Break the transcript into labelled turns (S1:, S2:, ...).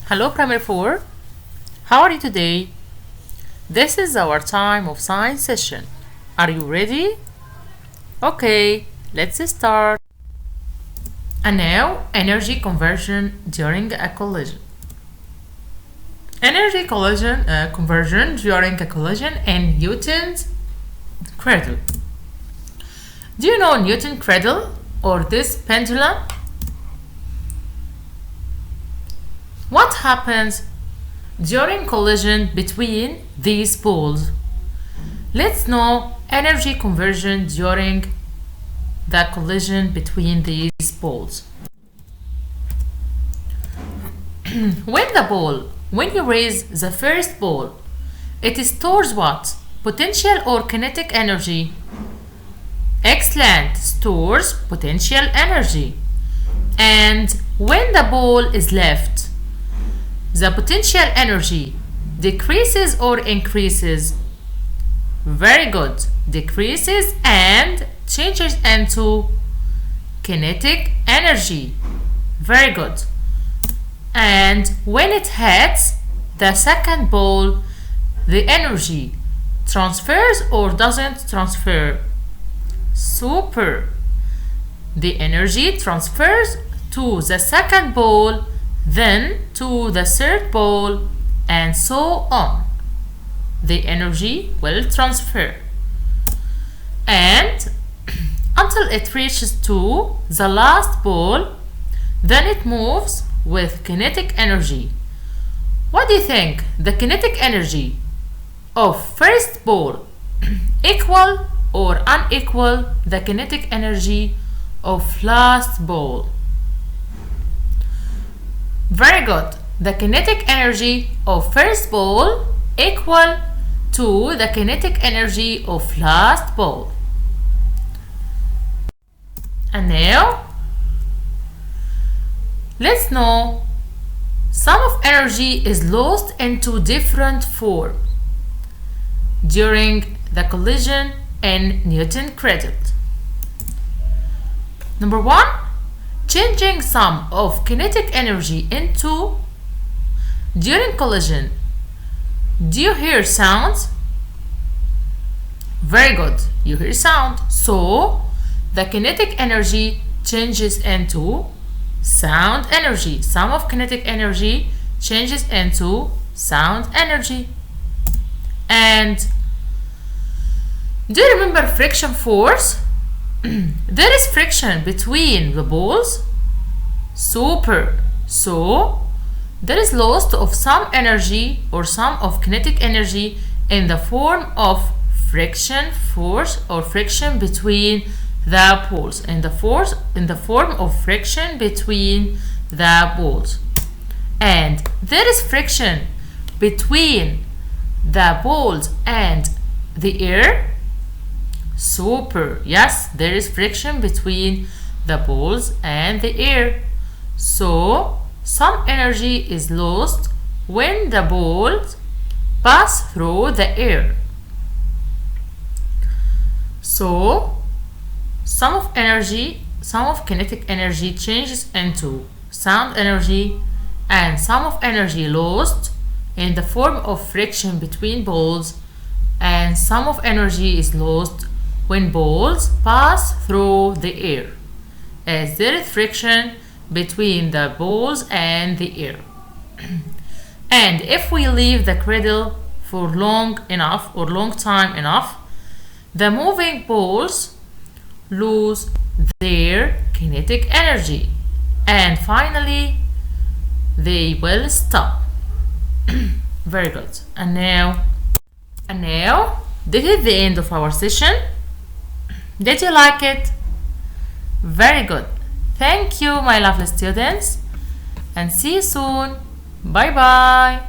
S1: Hello, Primary 4. How are you today? This is our time of science session. Are you ready? Okay, let's start. And now, energy conversion during a collision. Energy conversion during a collision in Newton's cradle. Do you know Newton's cradle or this pendulum? What happens during collision between these poles? Let's know energy conversion during the collision between these poles. When you raise the first pole, it stores what? Potential or kinetic energy? Excellent, stores potential energy. And when the pole is left, the potential energy decreases or increases? Very good. Decreases and changes into kinetic energy. Very good. And when it hits the second pole, the energy transfers or doesn't transfer? Super. The energy transfers to the second pole, then to the third pole, and so on. The energy will transfer and until it reaches to the last pole, then it moves with kinetic energy. What do you think? The kinetic energy of first pole equal or unequal the kinetic energy of last pole? Very good. The kinetic energy of first pole equal to the kinetic energy of last pole. And now, let's know some of energy is lost into different forms during the collision in Newton cradle. Number 1, changing some of kinetic energy into during collision. Do you hear sounds? Very good. You hear sound. So the kinetic energy changes into sound energy. Some of kinetic energy changes into sound energy. And do you remember friction force? There is friction between the poles. Super. So there is loss of some energy or some of kinetic energy in the form of friction force or friction between the poles. In the form of friction between the poles. And there is friction between the poles and the air. Super. Yes, there is friction between the poles and the air. So some energy is lost when the poles pass through the air. So some of kinetic energy changes into sound energy, and some of energy lost in the form of friction between poles, and some of energy is lost when poles pass through the air, as there is friction between the poles and the air. And if we leave the cradle for long time enough, the moving poles lose their kinetic energy, and finally they will stop. Very good. And now this is the end of our session. Did you like it? Very good. Thank you, my lovely students, and see you soon. Bye bye.